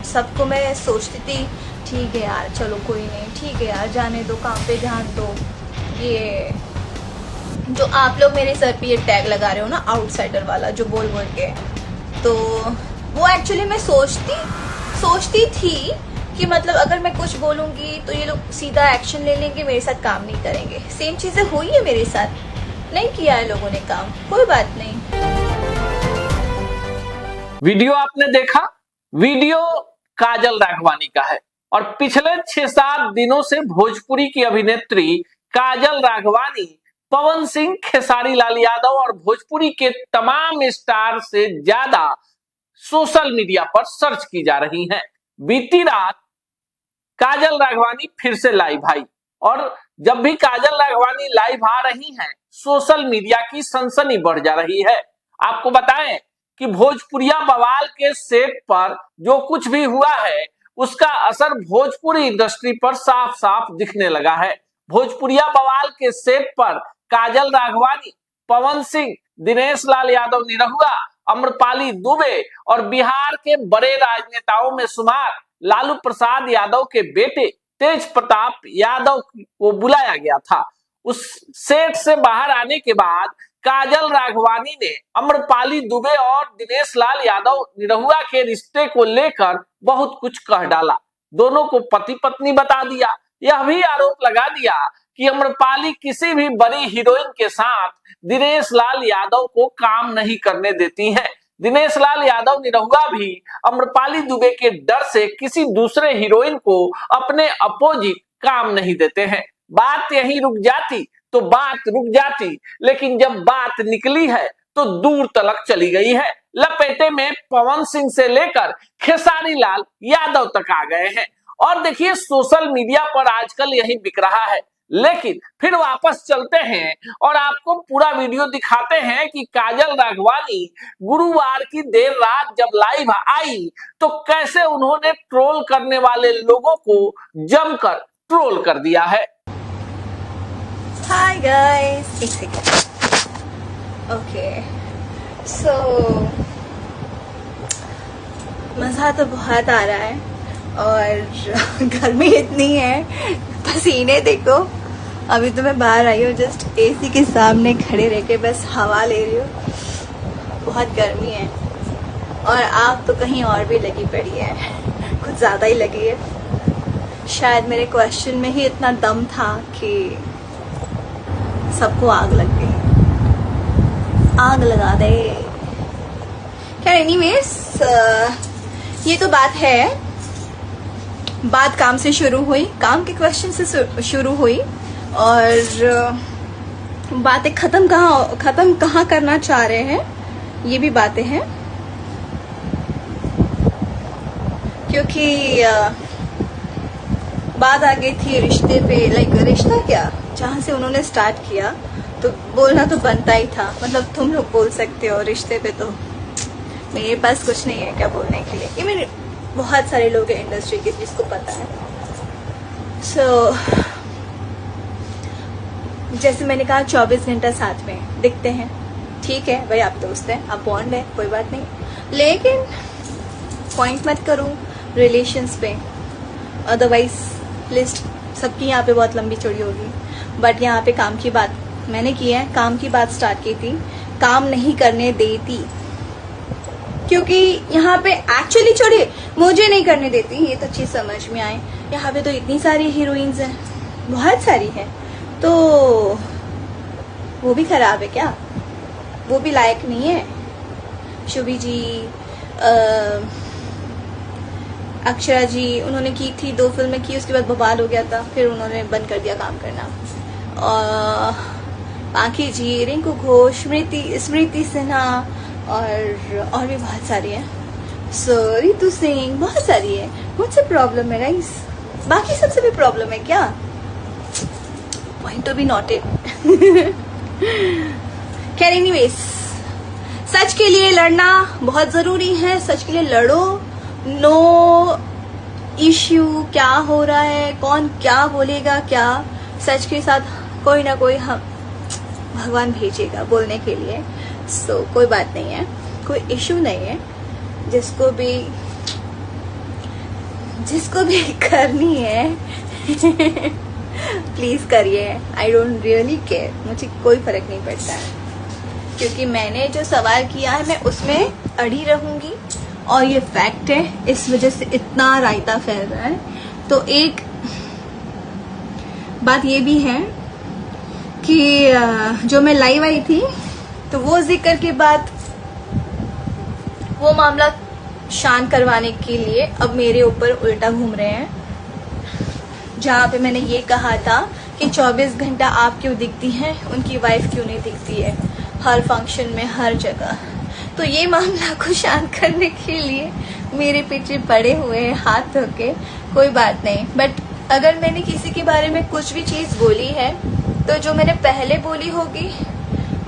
सबको मैं सोचती थी ठीक है यार, चलो कोई नहीं, ठीक है यार, जाने दो, काम पे ध्यान दो। ये जो आप लोग मेरे सर पे ये टैग लगा रहे हो ना, आउटसाइडर वाला, जो बोल बोल के, तो वो एक्चुअली मैं सोचती थी कि मतलब अगर मैं कुछ बोलूँगी तो ये लोग सीधा एक्शन ले लेंगे, मेरे साथ काम नहीं करेंगे। सेम चीज़ें हुई है मेरे साथ, नहीं किया है लोगों ने काम, कोई बात नहीं। वीडियो आपने देखा, वीडियो काजल राघवानी का है और पिछले 6-7 दिनों से भोजपुरी की अभिनेत्री काजल राघवानी पवन सिंह, खेसारी लाल यादव और भोजपुरी के तमाम स्टार से ज्यादा सोशल मीडिया पर सर्च की जा रही हैं। बीती रात काजल राघवानी फिर से लाइव आई और जब भी काजल राघवानी लाइव आ रही हैं, सोशल मीडिया की सनसनी बढ़ जा रही है। आपको बताएं कि भोजपुरिया बवाल के सेट पर जो कुछ भी हुआ है उसका असर भोजपुरी इंडस्ट्री पर साफ साफ दिखने लगा है। भोजपुरिया बवाल के सेट पर काजल राघवानी, पवन सिंह, दिनेश लाल यादव निरहुआ, अम्रपाली दुबे और बिहार के बड़े राजनेताओं में शुमार लालू प्रसाद यादव के बेटे तेज प्रताप यादव को बुलाया गया था। उस सेट से बाहर आने के बाद काजल राघवानी ने अम्रपाली दुबे और दिनेश लाल यादव निरहुआ के रिश्ते को लेकर बहुत कुछ कह डाला। दोनों को पति पत्नी बता दिया। यह भी आरोप लगा दिया कि अम्रपाली किसी भी बड़ी हीरोइन के साथ दिनेश लाल यादव को काम नहीं करने देती हैं। दिनेश लाल यादव निरहुआ भी अम्रपाली दुबे के डर से किसी दूसरे हीरोइन को अपने अपोजिट काम नहीं देते हैं। बात यहीं रुक जाती तो बात रुक जाती, लेकिन जब बात निकली है तो दूर तलक चली गई है। लपेटे में पवन सिंह से लेकर खेसारी लाल यादव तक आ गए हैं। और देखिए, सोशल मीडिया पर आजकल यही बिक रहा है। लेकिन फिर वापस चलते हैं और आपको पूरा वीडियो दिखाते हैं कि काजल राघवानी गुरुवार की देर रात जब लाइव आई तो कैसे उन्होंने ट्रोल करने वाले लोगों को जमकर ट्रोल कर दिया है। हाय गाइस, एक सेकेंड। ओके, सो मज़ा तो बहुत आ रहा है और गर्मी इतनी है, पसीने देखो। अभी तो मैं बाहर आई हूँ, जस्ट एसी के सामने खड़े रह के बस हवा ले रही हूँ। बहुत गर्मी है और आग तो कहीं और भी लगी पड़ी है, कुछ ज़्यादा ही लगी है। शायद मेरे क्वेश्चन में ही इतना दम था कि सबको आग लग गई। आग लगा दे। खैर एनीवेज, ये तो बात है। बात काम से शुरू हुई, काम के क्वेश्चन से शुरू हुई और बातें खत्म कहाँ करना चाह रहे हैं, ये भी बातें हैं। क्योंकि बात आ गई थी रिश्ते पे, लाइक रिश्ता क्या, जहाँ से उन्होंने स्टार्ट किया तो बोलना तो बनता ही था। मतलब तुम लोग बोल सकते हो रिश्ते पे, तो मेरे पास कुछ नहीं है क्या बोलने के लिए। ये मेरे बहुत सारे लोग हैं इंडस्ट्री के जिसको पता है। सो जैसे मैंने कहा 24 घंटा साथ में दिखते हैं, ठीक है भाई, आप दोस्त हैं, आप बॉन्ड है, कोई बात नहीं। लेकिन पॉइंट मत करूँ रिलेशंस पे, अदरवाइज लिस्ट सबकी यहाँ पे बहुत लंबी चौड़ी होगी। बट यहाँ पे काम की बात मैंने की है, काम की बात स्टार्ट की थी, काम नहीं करने देती। क्योंकि यहाँ पे एक्चुअली छोड़िए, मुझे नहीं करने देती, ये तो चीज समझ में आए। यहाँ पे तो इतनी सारी हीरोइंस हैं, बहुत सारी हैं, तो वो भी खराब है क्या? वो भी लायक नहीं है? शुभी जी, अक्षरा जी, उन्होंने की थी, 2 फिल्में की, उसके बाद बवाल हो गया था, फिर उन्होंने बंद कर दिया काम करना। बाकी जी, रिंकू घोष, स्मृति सिन्हा और भी बहुत सारी है। सो रितु सिंह, बहुत सारी है। मुझसे प्रॉब्लम है गाइस, बाकी सबसे भी प्रॉब्लम है क्या? Point to be noted. खैर एनीवेज, सच के लिए लड़ना बहुत जरूरी है, सच के लिए लड़ो। नो इश्यू क्या हो रहा है, कौन क्या बोलेगा क्या, सच के साथ कोई ना कोई हम भगवान भेजेगा बोलने के लिए। सो कोई बात नहीं है, कोई इश्यू नहीं है। जिसको भी जिसको भी करनी है प्लीज करिए। आई डोंट रियली केयर, मुझे कोई फर्क नहीं पड़ता है, क्योंकि मैंने जो सवाल किया है मैं उसमें अड़ी रहूंगी और ये फैक्ट है। इस वजह से इतना रायता फैल रहा है। तो एक बात ये भी है कि जो मैं लाइव आई थी तो वो जिक्र के बाद वो मामला शांत करवाने के लिए अब मेरे ऊपर उल्टा घूम रहे हैं। जहाँ पे मैंने ये कहा था कि 24 घंटा आप क्यों दिखती हैं, उनकी वाइफ क्यों नहीं दिखती है हर फंक्शन में, हर जगह। तो ये मामला को शांत करने के लिए मेरे पीछे पड़े हुए हैं हाथ धो के। कोई बात नहीं, बट अगर मैंने किसी के बारे में कुछ भी चीज़ बोली है तो जो मैंने पहले बोली होगी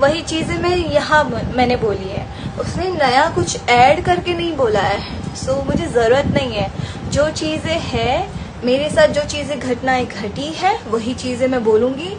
वही चीज़ें मैं यहाँ मैंने बोली है। उसने नया कुछ ऐड करके नहीं बोला है। सो मुझे ज़रूरत नहीं है। जो चीज़ें हैं मेरे साथ, जो चीज़ें घटनाएं घटी है वही चीज़ें मैं बोलूँगी,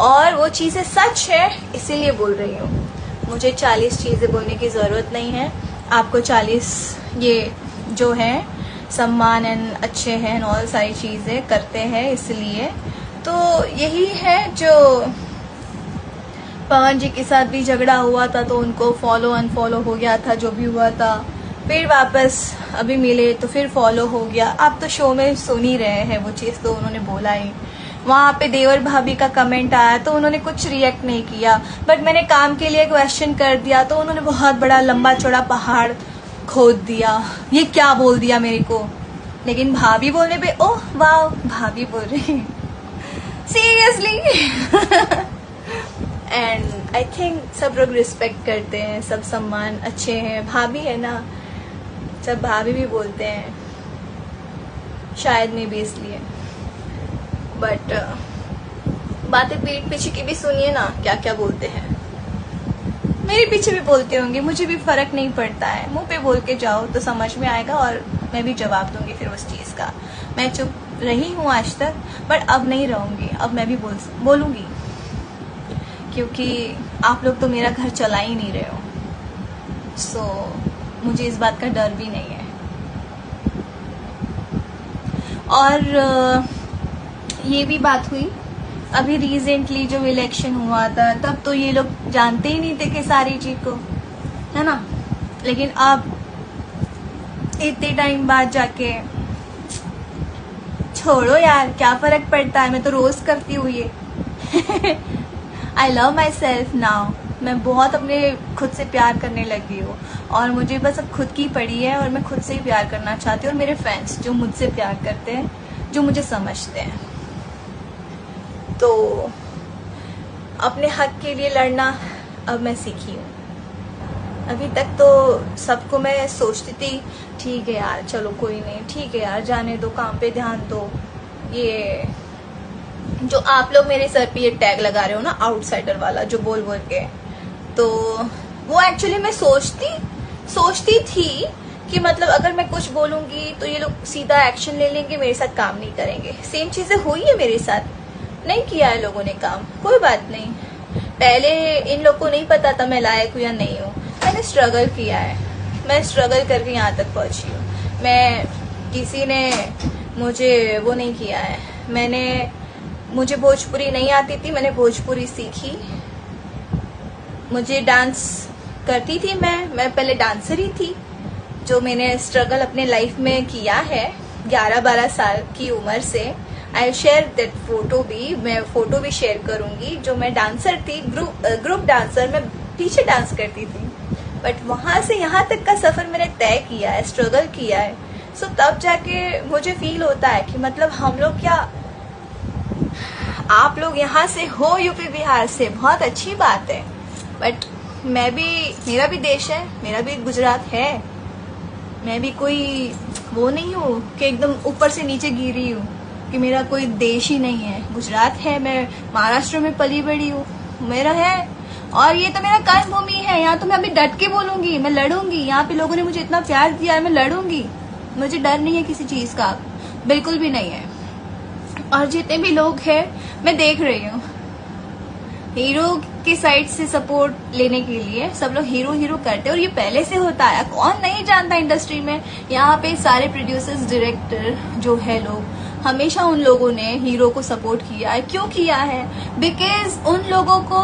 और वो चीज़ें सच है इसीलिए बोल रही हूँ। मुझे 40 चीज़ें बोलने की ज़रूरत नहीं है। आपको 40 ये जो है सम्मान एंड अच्छे हैं और सारी चीज़ें करते हैं, इसलिए तो यही है। जो पवन जी के साथ भी झगड़ा हुआ था तो उनको फॉलो अनफॉलो हो गया था, जो भी हुआ था, फिर वापस अभी मिले तो फिर फॉलो हो गया। आप तो शो में सुन ही रहे हैं, वो चीज़ तो उन्होंने बोला ही। वहाँ पे देवर भाभी का कमेंट आया तो उन्होंने कुछ रिएक्ट नहीं किया, बट मैंने काम के लिए क्वेश्चन कर दिया तो उन्होंने बहुत बड़ा लंबा चौड़ा पहाड़ खोद दिया। ये क्या बोल दिया मेरे को, लेकिन भाभी बोलने पे ओह वाह भाभी बोल रही सीरियसली। एंड आई थिंक सब लोग रिस्पेक्ट करते हैं, सब सम्मान अच्छे हैं। भाभी है ना, सब भाभी भी बोलते हैं, शायद में भी इसलिए। बट बातें पीठ पीछे की भी सुनिए ना, क्या क्या बोलते हैं। मेरे पीछे भी बोलते होंगे, मुझे भी फर्क नहीं पड़ता है। मुंह पे बोल के जाओ तो समझ में आएगा और मैं भी जवाब दूंगी फिर उस चीज़ का। मैं चुप रही हूँ आज तक, बट अब नहीं रहूंगी। अब मैं भी बोलूंगी, क्योंकि आप लोग तो मेरा घर चला ही नहीं रहे हो। सो मुझे इस बात का डर भी नहीं है। और ये भी बात हुई अभी रिसेंटली जो इलेक्शन हुआ था, तब तो ये लोग जानते ही नहीं थे कि सारी चीज को, है ना। लेकिन अब इतने टाइम बाद जाके छोड़ो यार, क्या फर्क पड़ता है। मैं तो रोज करती हूँ ये। I love my self now. मैं बहुत अपने खुद से प्यार करने लगी हूँ और मुझे बस अब खुद की पड़ी है और मैं खुद से ही प्यार करना चाहती हूँ। और मेरे फैंस जो मुझसे प्यार करते हैं, जो मुझे समझते हैं, तो अपने हक के लिए लड़ना अब मैं सीखी हूँ। अभी तक तो सबको मैं सोचती थी ठीक है यार, चलो कोई नहीं, ठीक है यार, जाने दो, काम पे ध्यान दो। ये जो आप लोग मेरे सर पे ये टैग लगा रहे हो ना, आउटसाइडर वाला, जो बोल बोल के, तो वो एक्चुअली मैं सोचती थी कि मतलब अगर मैं कुछ बोलूंगी तो ये लोग सीधा एक्शन ले लेंगे, मेरे साथ काम नहीं करेंगे। सेम चीजें हुई है मेरे साथ, नहीं किया है लोगों ने काम, कोई बात नहीं। पहले इन लोग को नहीं पता था मैं लायक हूँ या नहीं हूँ। मैंने स्ट्रगल किया है, मैं स्ट्रगल करके यहाँ तक पहुंची हूँ। मैं किसी ने मुझे वो नहीं किया है। मुझे भोजपुरी नहीं आती थी, मैंने भोजपुरी सीखी। मुझे डांस करती थी मैं पहले डांसर ही थी। जो मैंने स्ट्रगल अपने लाइफ में किया है 11-12 साल की उम्र से, आई शेयर दैट फोटो भी, मैं फोटो भी शेयर करूंगी। जो मैं डांसर थी, ग्रुप डांसर, मैं पीछे डांस करती थी, बट वहां से यहाँ तक का सफर मैंने तय किया है, स्ट्रगल किया है। सो तब जाके मुझे फील होता है कि मतलब हम लोग क्या, आप लोग यहाँ से हो, यूपी बिहार से, बहुत अच्छी बात है, बट मेरा भी देश है, मेरा भी गुजरात है। मैं भी कोई वो नहीं हूँ कि एकदम ऊपर से नीचे गिरी हूँ कि मेरा कोई देश ही नहीं है। गुजरात है, मैं महाराष्ट्र में पली बड़ी हूँ, मेरा है, और ये तो मेरा कर्म भूमि है। यहाँ तो मैं अभी डट के बोलूंगी, मैं लड़ूंगी। यहाँ पे लोगों ने मुझे इतना प्यार दिया है, मैं लड़ूंगी। मुझे डर नहीं है किसी चीज का, बिल्कुल भी नहीं है। और जितने भी लोग हैं मैं देख रही हूँ, हीरो के साइड से सपोर्ट लेने के लिए सब लोग हीरो हीरो करते हैं, और ये पहले से होता है, कौन नहीं जानता इंडस्ट्री में। यहाँ पे सारे प्रोड्यूसर्स, डायरेक्टर जो है लोग, हमेशा उन लोगों ने हीरो को सपोर्ट किया है। क्यों किया है? बिकॉज उन लोगों को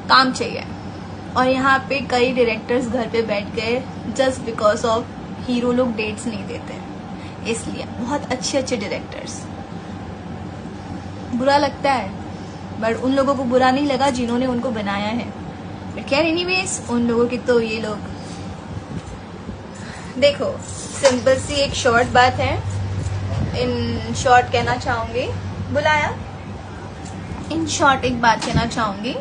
काम चाहिए, और यहाँ पे कई डायरेक्टर्स घर पे बैठ गए जस्ट बिकॉज ऑफ हीरो लोग डेट्स नहीं देते, इसलिए बहुत अच्छे अच्छे डायरेक्टर्स। बुरा लगता है, बट उन लोगों को बुरा नहीं लगा जिन्होंने उनको बनाया है। बट खैर एनीवेज, उन लोगों की तो ये लोग, देखो सिंपल सी एक शॉर्ट बात है, इन शॉर्ट कहना चाहूंगी, बुलाया, इन शॉर्ट एक बात कहना चाहूंगी,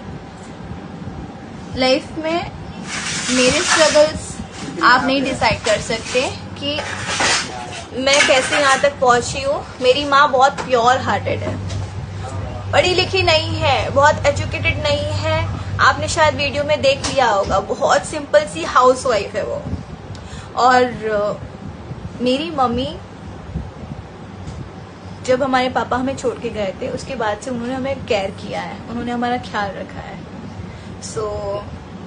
लाइफ में मेरे स्ट्रगल्स आप नहीं डिसाइड कर सकते कि मैं कैसे यहाँ तक पहुंची हूँ। मेरी माँ बहुत प्योर हार्टेड है, पढ़ी लिखी नहीं है, बहुत एजुकेटेड नहीं है, आपने शायद वीडियो में देख लिया होगा, बहुत सिंपल सी हाउसवाइफ है वो। और मेरी मम्मी जब हमारे पापा हमें छोड़ के गए थे, उसके बाद से उन्होंने हमें केयर किया है, उन्होंने हमारा ख्याल रखा है। सो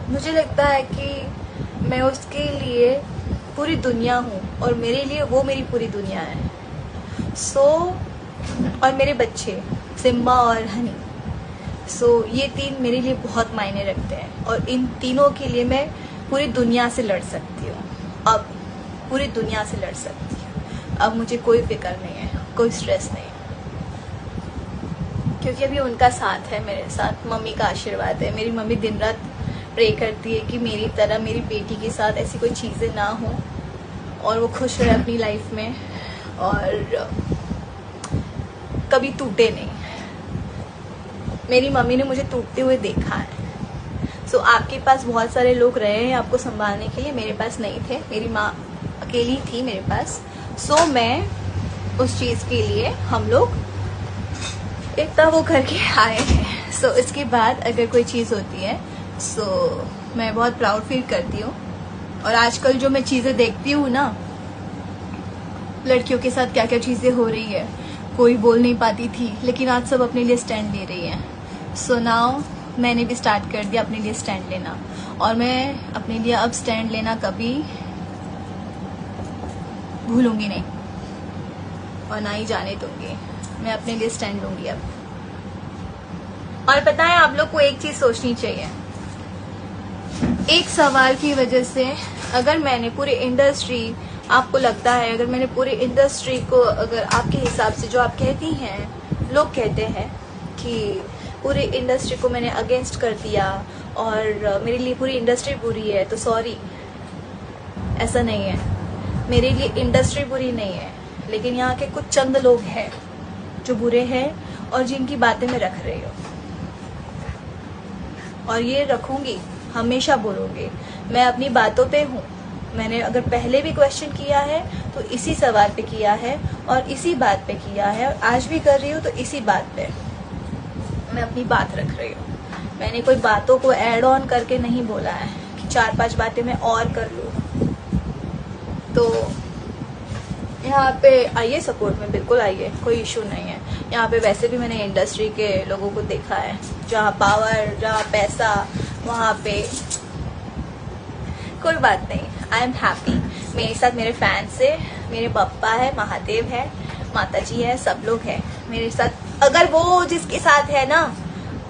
मुझे लगता है कि मैं उसके लिए पूरी दुनिया हूँ, और मेरे लिए वो मेरी पूरी दुनिया है। सो और मेरे बच्चे सिम्बा और हनी, सो ये तीन मेरे लिए बहुत मायने रखते हैं, और इन तीनों के लिए मैं पूरी दुनिया से लड़ सकती हूँ। अब पूरी दुनिया से लड़ सकती हूँ, अब मुझे कोई फिक्र नहीं है, कोई स्ट्रेस नहीं है, क्योंकि अभी उनका साथ है मेरे साथ, मम्मी का आशीर्वाद है। मेरी मम्मी दिन रात प्रे करती है कि मेरी तरह मेरी बेटी के साथ ऐसी कोई चीज़ें ना हो, और वो खुश रहे अपनी लाइफ में, और कभी टूटे नहीं। मेरी मम्मी ने मुझे टूटते हुए देखा है। सो आपके पास बहुत सारे लोग रहे हैं आपको संभालने के लिए, मेरे पास नहीं थे, मेरी माँ अकेली थी मेरे पास। सो मैं उस चीज़ के लिए, हम लोग इतना वो करके आए हैं। सो इसके बाद अगर कोई चीज़ होती है, सो मैं बहुत प्राउड फील करती हूँ। और आजकल जो मैं चीज़ें देखती हूँ ना, लड़कियों के साथ क्या क्या चीज़ें हो रही है, कोई बोल नहीं पाती थी, लेकिन आज सब अपने लिए स्टैंड ले रही है। सो नाउ मैंने भी स्टार्ट कर दिया अपने लिए स्टैंड लेना, और मैं अपने लिए अब स्टैंड लेना कभी भूलूंगी नहीं, और ना ही जाने दूंगी। मैं अपने लिए स्टैंड लूंगी अब। और पता है, आप लोग को एक चीज सोचनी चाहिए, एक सवाल की वजह से अगर मैंने पूरी इंडस्ट्री, आपको लगता है अगर मैंने पूरी इंडस्ट्री को, अगर आपके हिसाब से जो आप कहती हैं, लोग कहते हैं कि पूरी इंडस्ट्री को मैंने अगेंस्ट कर दिया और मेरे लिए पूरी इंडस्ट्री बुरी है, तो सॉरी, ऐसा नहीं है। मेरे लिए इंडस्ट्री बुरी नहीं है, लेकिन यहाँ के कुछ चंद लोग हैं जो बुरे हैं, और जिनकी बातें मैं रख रही हूँ, और ये रखूंगी, हमेशा बोलूंगी। मैं अपनी बातों पे हूँ। मैंने अगर पहले भी क्वेश्चन किया है तो इसी सवाल पे किया है, और इसी बात पे किया है, और आज भी कर रही हूँ तो इसी बात पे मैं अपनी बात रख रही हूँ। मैंने कोई बातों को ऐड ऑन करके नहीं बोला है कि 4-5 बातें मैं और कर लूँ। तो यहाँ पे आइए, सपोर्ट में बिल्कुल आइए, कोई इशू नहीं है। यहाँ पे वैसे भी मैंने इंडस्ट्री के लोगों को देखा है, जहाँ पावर, जहाँ पैसा, वहाँ पे कोई बात नहीं। I am happy. मेरे साथ मेरे फैंस है, मेरे पापा है, महादेव है, माता जी है, सब लोग हैं मेरे साथ। अगर वो जिसके साथ है ना,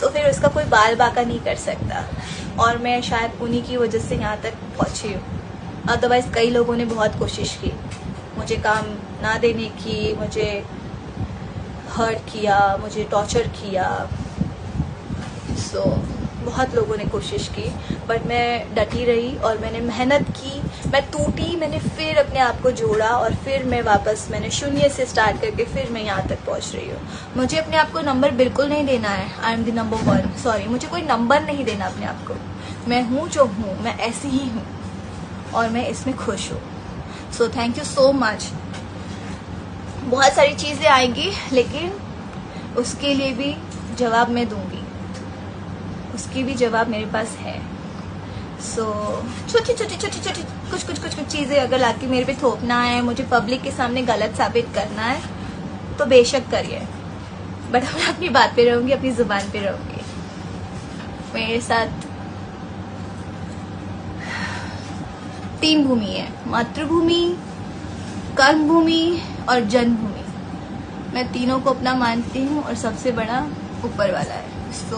तो फिर उसका कोई बाल बाका नहीं कर सकता, और मैं शायद उन्हीं की वजह से यहाँ तक पहुँची हूँ। अदरवाइज कई लोगों ने बहुत कोशिश की मुझे काम ना देने की, मुझे हर्ट किया, मुझे टॉर्चर किया। सो बहुत लोगों ने कोशिश की, बट मैं डटी रही और मैंने मेहनत की। मैं टूटी, मैंने फिर अपने आप को जोड़ा, और फिर मैं वापस, मैंने शून्य से स्टार्ट करके फिर मैं यहाँ तक पहुँच रही हूँ। मुझे अपने आप को नंबर बिल्कुल नहीं देना है, I am the number 1। Sorry, मुझे कोई नंबर नहीं देना अपने आप को। मैं हूँ जो हूँ, मैं ऐसी ही हूँ, और मैं इसमें खुश हूँ। So thank you so much. बहुत सारी चीज़ें आएंगी, लेकिन उसके लिए भी जवाब मैं दूंगी, उसकी भी जवाब मेरे पास है। सो छोटी छोटी छोटी छोटी कुछ चीज़ें अगर लाके मेरे पे थोपना है, मुझे पब्लिक के सामने गलत साबित करना है, तो बेशक करिए, बट मैं अपनी बात पे रहूंगी, अपनी जुबान पे रहूंगी। मेरे साथ 3 भूमि है, मातृभूमि, कर्मभूमि और जन्मभूमि। मैं तीनों को अपना मानती हूँ और सबसे बड़ा ऊपर वाला है। सो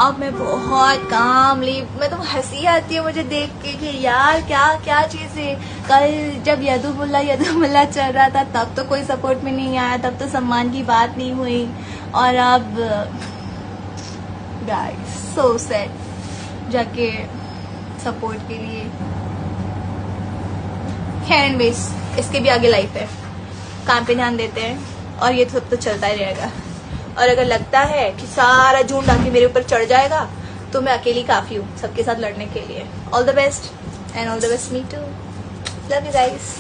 अब मैं बहुत कामली, मैं तो हंसी आती है मुझे देख के कि यार क्या क्या चीज है। कल जब यदुमुल्ला चल रहा था तब तो कोई सपोर्ट में नहीं आया, तब तो सम्मान की बात नहीं हुई, और अब गाइस सो सैड जाके सपोर्ट के लिए। खैर एनीवेज, इसके भी आगे लाइफ है, काम पे ध्यान देते हैं और ये सब तो चलता ही रहेगा। और अगर लगता है कि सारा झुंड आके मेरे ऊपर चढ़ जाएगा तो मैं अकेली काफी हूँ सबके साथ लड़ने के लिए। All the best and all the best me too, love you guys.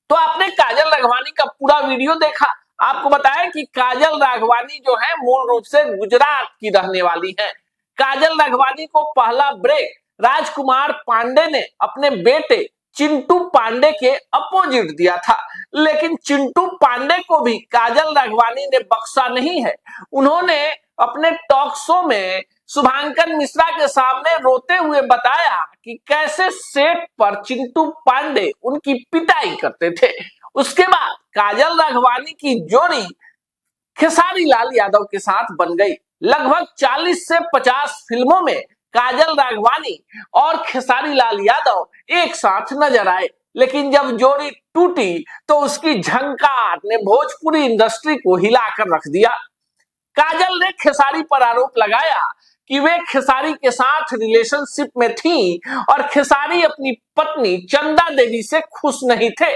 तो आपने काजल राघवानी का पूरा वीडियो देखा। आपको बताया कि काजल राघवानी जो है मूल रूप से गुजरात की रहने वाली है। काजल राघवानी को पहला ब्रेक राजकुमार पांडे ने अपने बेटे चिंटू पांडे के अपोजिट दिया था, लेकिन चिंटू पांडे को भी काजल राघवानी ने बख्शा नहीं है। उन्होंने अपने टॉक शो में शुभांकर मिश्रा के सामने रोते हुए बताया कि कैसे सेट पर चिंटू पांडे उनकी पिटाई करते थे। उसके बाद काजल राघवानी की जोड़ी खेसारी लाल यादव के साथ बन गई। लगभग 40 से 50 फिल्मों में काजल राघवानी और खेसारी लाल यादव एक साथ नजर आए, लेकिन जब जोड़ी टूटी तो उसकी झंकार ने भोजपुरी इंडस्ट्री को हिलाकर रख दिया। काजल ने खेसारी पर आरोप लगाया कि वे खेसारी के साथ रिलेशनशिप में थी और खेसारी अपनी पत्नी चंदा देवी से खुश नहीं थे।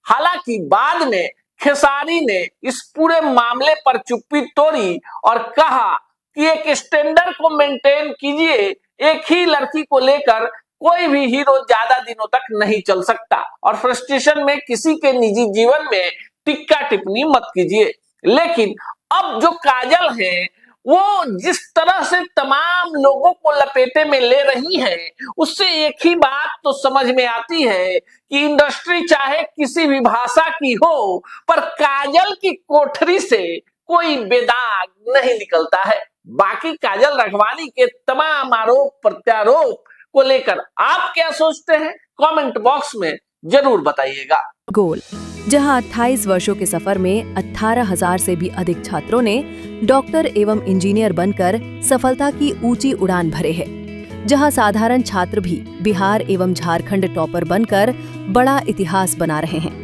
हालांकि बाद में खेसारी ने इस पूरे मामले पर चुप्पी तोड़ी और कहा कि एक स्टैंडर्ड को मेंटेन कीजिए, एक ही लड़की को लेकर कोई भी हीरो ज्यादा दिनों तक नहीं चल सकता और फ्रस्ट्रेशन में किसी के निजी जीवन में टिक्का टिप्पणी मत कीजिए। लेकिन अब जो काजल है वो जिस तरह से तमाम लोगों को लपेटे में ले रही है, उससे एक ही बात तो समझ में आती है कि इंडस्ट्री चाहे किसी भी भाषा की हो, पर काजल की कोठरी से कोई बेदाग नहीं निकलता है। बाकी काजल राघवानी के तमाम आरोप प्रत्यारोप को लेकर आप क्या सोचते हैं, कमेंट बॉक्स में जरूर बताइएगा। गोल, जहां 28 वर्षों के सफर में 18,000 से भी अधिक छात्रों ने डॉक्टर एवं इंजीनियर बनकर सफलता की ऊंची उड़ान भरे हैं, जहां साधारण छात्र भी बिहार एवं झारखंड टॉपर बनकर बड़ा इतिहास बना रहे हैं।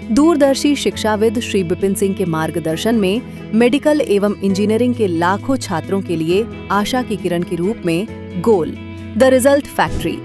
दूरदर्शी शिक्षाविद श्री विपिन सिंह के मार्गदर्शन में मेडिकल एवं इंजीनियरिंग के लाखों छात्रों के लिए आशा की किरण के रूप में गोल, द रिजल्ट फैक्ट्री